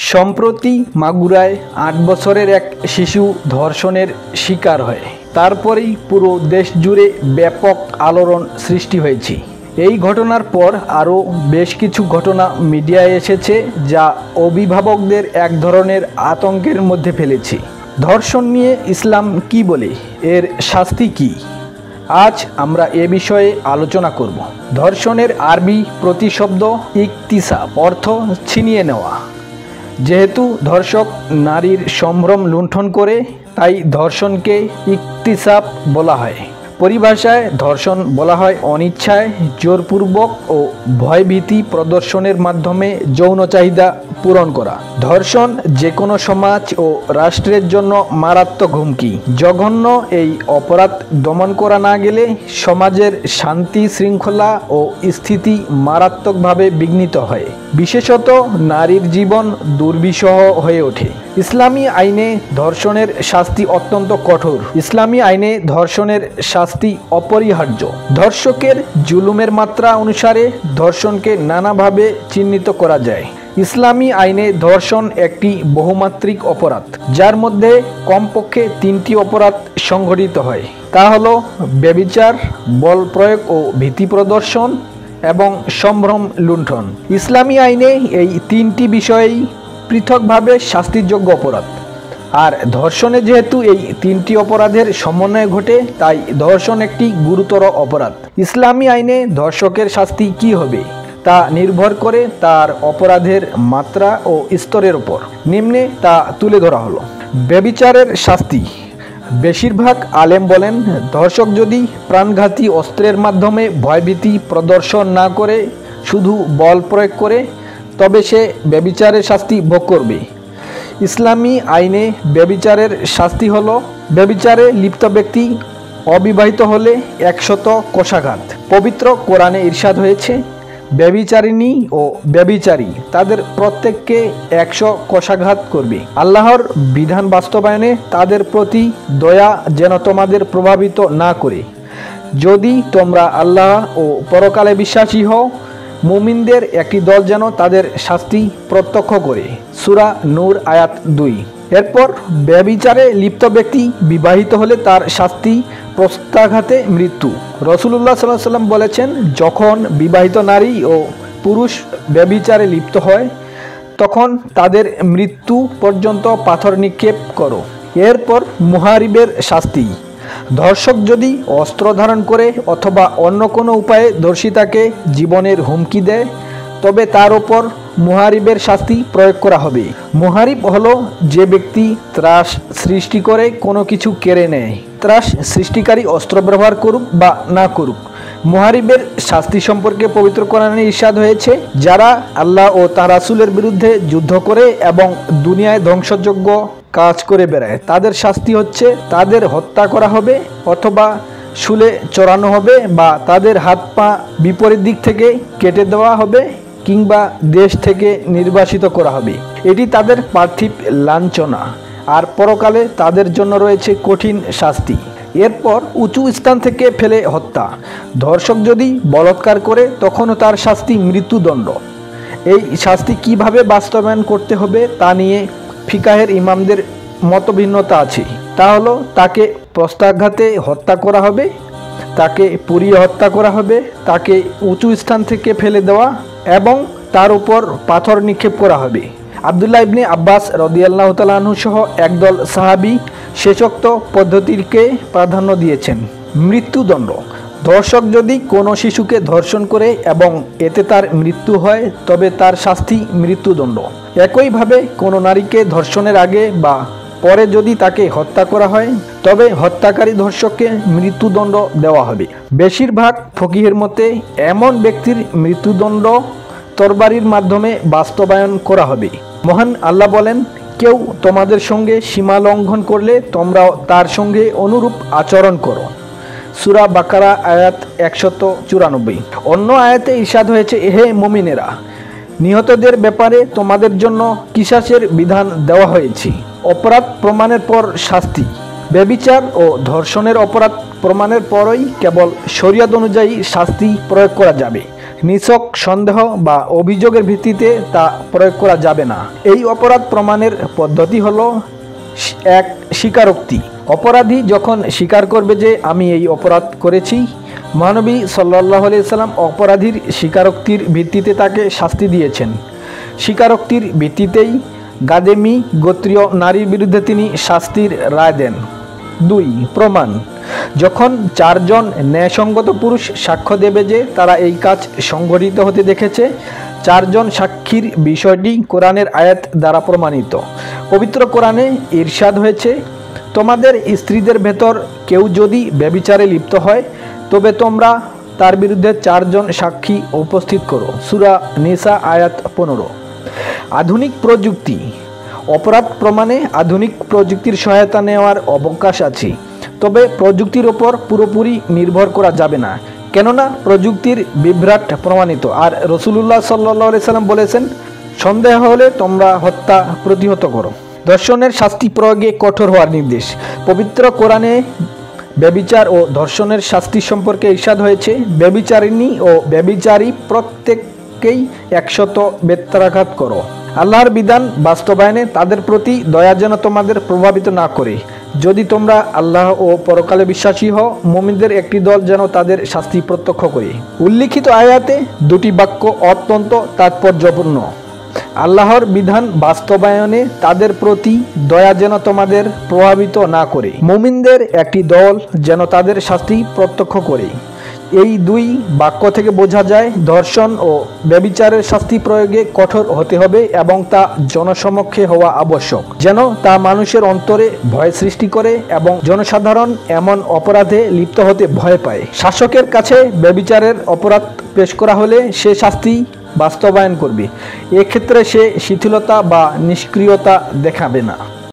সম্প্রতি মাগুরায় ৮ বছরের এক শিশু ধর্ষণের শিকার হয়। তারপরেই পুরো দেশ জুড়ে ব্যাপক আলোড়ন সৃষ্টি হয়েছে। এই ঘটনার পর আরও বেশ কিছু ঘটনা মিডিয়ায় এসেছে, যা অভিভাবকদের এক ধরনের আতঙ্কের মধ্যে ফেলেছে। ধর্ষণ নিয়ে ইসলাম কি বলে, এর শাস্তি কী? আজ আমরা এ বিষয়ে আলোচনা করব। ধর্ষণের আরবি প্রতিশব্দ ইকতিসাব, অর্থ ছিনিয়ে নেওয়া। যেহেতু ধর্ষক নারীর সম্ভ্রম লুণ্ঠন করে, তাই ধর্ষণকে ইকতিসাব বলা হয়। পরিভাষায় ধর্ষণ বলা হয় অনিচ্ছায়, জোরপূর্বক ও ভয়ভীতি প্রদর্শনের মাধ্যমে যৌন চাহিদা পূরণ করা। ধর্ষণ যে কোনো সমাজ ও রাষ্ট্রের জন্য মারাত্মক হুমকি। জঘন্য এই অপরাধ দমন করা না গেলে সমাজের শান্তি শৃঙ্খলা ও স্থিতি মারাত্মকভাবে বিঘ্নিত হয়। বিশেষত নারীর জীবন দুর্বিষহ হয়ে ওঠে। ইসলামী আইনে ধর্ষণের শাস্তি অত্যন্ত কঠোর। ইসলামী আইনে ধর্ষণের শাস্তি অপরিহার্য। ধর্ষকের জুলুমের মাত্রা অনুসারে ধর্ষণকে নানাভাবে চিহ্নিত করা যায়। ইসলামী আইনে ধর্ষণ একটি বহুমাত্রিক অপরাধ, যার মধ্যে কমপক্ষে 3টি অপরাধ সংঘটিত হয়। তা হলো ব্যভিচার, বল প্রয়োগ ও ভীতি প্রদর্শন এবং সম্ভ্রম লুণ্ঠন। ইসলামী আইনে এই 3টি বিষয়েই পৃথকভাবে শাস্তিযোগ্য অপরাধ। আর ধর্ষণে যেহেতু এই 3টি অপরাধের সমন্বয় ঘটে, তাই ধর্ষণ একটি গুরুতর অপরাধ। ইসলামী আইনে ধর্ষকের শাস্তি কী হবে তা নির্ভর করে তার অপরাধের মাত্রা ও স্তরের উপর। নিম্নে তা তুলে ধরা হলো। ব্যভিচারের শাস্তি। বেশিরভাগ আলেম বলেন, ধর্ষক যদি প্রাণঘাতী অস্ত্রের মাধ্যমে ভয়ভীতি প্রদর্শন না করে শুধু বল প্রয়োগ করে, তবে সে ব্যভিচারের শাস্তি ভোগ করবে। ইসলামী আইনে ব্যভিচারের শাস্তি হলো, ব্যভিচারে লিপ্ত ব্যক্তি অবিবাহিত হলে 100 কশাঘাত। পবিত্র কোরআনে ইরশাদ হয়েছে, ব্যভিচারিণী ও ব্যভিচারী তাদের প্রত্যেককে 100 কশাঘাত করবে। আল্লাহর বিধান বাস্তবায়নে তাদের প্রতি দয়া যেন তোমাদের প্রভাবিত না করে, যদি তোমরা আল্লাহ ও পরকালে বিশ্বাসী হও। মুমিনদের একটি দল যেন তাদের শাস্তি প্রত্যক্ষ করে। সূরা নূর আয়াত 2। এরপর ব্যভিচারে লিপ্ত ব্যক্তি বিবাহিত হলে তার শাস্তি প্রত্যাঘাতে মৃত্যু। রাসূলুল্লাহ সাল্লাল্লাহু আলাইহি ওয়াসাল্লাম বলেছেন, যখন বিবাহিত নারী ও পুরুষ ব্যভিচারে লিপ্ত হয়, তখন তাদের মৃত্যু পর্যন্ত পাথর নিক্ষেপ করো। এরপর মুহারিবের শাস্তি। ধর্ষক যদি অস্ত্র ধারণ করে অথবা অন্য কোনো উপায়ে ধর্ষিতাকে জীবনের হুমকি দেয়, তবে তার ওপর মুহারিবের শাস্তি প্রয়োগ করা হবে। মুহারিব হলো যে ব্যক্তি ত্রাস সৃষ্টি করে কোনো কিছু কেড়ে নেয়। ত্রাস সৃষ্টিকারী অস্ত্র ব্যবহার করুক বা না করুক। মুহারিবের শাস্তি সম্পর্কে পবিত্র কোরআনে ইরশাদ হয়েছে, যারা আল্লাহ ও তার রাসূলের বিরুদ্ধে যুদ্ধ করে এবং দুনিয়ায় ধ্বংসযোগ্য কাজ করে বেড়ায়, তাদের শাস্তি হচ্ছে তাদের হত্যা করা হবে অথবা শুলে চড়ানো হবে, বা তাদের হাত পা বিপরীত দিক থেকে কেটে দেওয়া হবে, কিংবা দেশ থেকে নির্বাসিত করা হবে। এটি তাদের পার্থিব লাঞ্ছনা, আর পরকালে তাদের জন্য রয়েছে কঠিন শাস্তি। এরপর উঁচু স্থান থেকে ফেলে হত্যা। ধর্ষক যদি বলাৎকার করে, তখনও তার শাস্তি মৃত্যুদণ্ড। এই শাস্তি কিভাবে বাস্তবায়ন করতে হবে তা নিয়ে ফিকাহের ইমামদের মতভিন্নতা আছে। তা হলো, তাকে প্রস্তাঘাতে হত্যা করা হবে, তাকে পুড়িয়ে হত্যা করা হবে, তাকে উঁচু স্থান থেকে ফেলে দেওয়া এবং তার উপর পাথর নিক্ষেপ করা হবে। আব্দুল্লাহ ইবনে আব্বাস রাদিয়াল্লাহু তাআলা আনহু সহ একদল সাহাবী শেষোক্ত পদ্ধতিকে প্রাধান্য দিয়েছেন। মৃত্যুদণ্ড। ধর্ষক যদি কোনো শিশুকে ধর্ষণ করে এবং এতে তার মৃত্যু হয়, তবে তার শাস্তি মৃত্যুদণ্ড। একইভাবে কোনো নারীকে ধর্ষণের আগে বা পরে যদি তাকে হত্যা করা হয়, তবে হত্যাকারী ধর্ষককে মৃত্যুদণ্ড দেওয়া হবে। বেশিরভাগ ফকিহের মতে এমন ব্যক্তির মৃত্যুদণ্ড তরবারির মাধ্যমে বাস্তবায়ন করা হবে। মহান আল্লাহ বলেন, কেউ তোমাদের সঙ্গে সীমা লঙ্ঘন করলে তোমরাও তার সঙ্গে অনুরূপ আচরণ করো। সূরা বাকারা আয়াত 194। অন্য আয়াতে ইরশাদ হয়েছে, হে মুমিনেরা, নিহতদের ব্যাপারে তোমাদের জন্য কিসাসের বিধান দেওয়া হয়েছে। অপরাধ প্রমাণের পর শাস্তি। ব্যভিচার ও ধর্ষণের অপরাধ প্রমাণের পরই কেবল শরীয়ত অনুযায়ী শাস্তি প্রয়োগ করা যাবে। নিছক সন্দেহ বা অভিযোগের ভিত্তিতে তা প্রয়োগ করা যাবে না। এই অপরাধ প্রমাণের পদ্ধতি হলো এক, স্বীকারোক্তি। অপরাধী যখন স্বীকার করবে যে আমি এই অপরাধ করেছি, মহানবী সাল্লাল্লাহু আলাইহি সাল্লাম অপরাধীর স্বীকারোক্তির ভিত্তিতে তাকে শাস্তি দিয়েছেন। স্বীকারোক্তির ভিত্তিতেই গাদেমি গোত্রীয় নারীর বিরুদ্ধে তিনি শাস্তির রায় দেন। 2, প্রমাণ। যখন 4 জন ন্যায়সঙ্গত পুরুষ সাক্ষ্য দেবে যে তারা এই কাজ সংঘটিত হতে দেখেছে, 4 জন সাক্ষীর বিষয়টি কোরআনের আয়াত দ্বারা প্রমাণিত। পবিত্র কোরআনে ইরশাদ হয়েছে, তোমাদের স্ত্রীদের ভেতর কেউ যদি ব্যভিচারে লিপ্ত হয় তবে তোমরা তার বিরুদ্ধে 4 জন সাক্ষী উপস্থিত করো। সূরা নিসা আয়াত 15। আধুনিক প্রযুক্তি। অপরাধ প্রমাণে আধুনিক প্রযুক্তির সহায়তা নেওয়ার অবকাশ আছে, তবে প্রযুক্তির ওপর পুরোপুরি নির্ভর করা যাবে না, কেননা প্রযুক্তির বিভ্রাট প্রমাণিত। আর রাসূলুল্লাহ সাল্লাল্লাহু আলাইহি সাল্লাম বলেছেন, সন্দেহ হলে তোমরা হত্যা প্রতিহত করো। ধর্ষণের শাস্তি প্রয়োগে কঠোর হওয়ার নির্দেশ। পবিত্র কোরআনে ব্যভিচার ও ধর্ষণের শাস্তি সম্পর্কে ইরশাদ হয়েছে, ব্যভিচারিণী ও ব্যভিচারী প্রত্যেককেই 100 বেত্রাঘাত করো। আল্লাহর বিধান বাস্তবায়নে তাদের প্রতি দয়া যেন তোমাদের প্রভাবিত না করে। যদি তোমরা আল্লাহ ও পরকালে বিশ্বাসী হও, মুমিনদের একটি দল যেন তাদের শাস্তি প্রত্যক্ষ করে। উল্লিখিত আয়াতে 2টি বাক্য অত্যন্ত তাৎপর্যপূর্ণ। আল্লাহর বিধান বাস্তবায়নে তাদের প্রতি দয়া যেন তোমাদের প্রভাবিত না করে, মুমিনদের একটি দল যেন তাদের শাস্তি প্রত্যক্ষ করে। এই 2 বাক্য থেকে বোঝা যায় ধর্ষণ ও ব্যভিচারের শাস্তি প্রয়োগে কঠোর হতে হবে এবং তা জনসমক্ষে হওয়া আবশ্যক, যেন তা মানুষের অন্তরে ভয় সৃষ্টি করে এবং জনসাধারণ এমন অপরাধে লিপ্ত হতে ভয় পায়। শাসকের কাছে ব্যভিচারের অপরাধ পেশ করা হলে সে শাস্তি বাস্তবায়ন করবে। এক্ষেত্রে সে শিথিলতা বা নিষ্ক্রিয়তা দেখাবে না।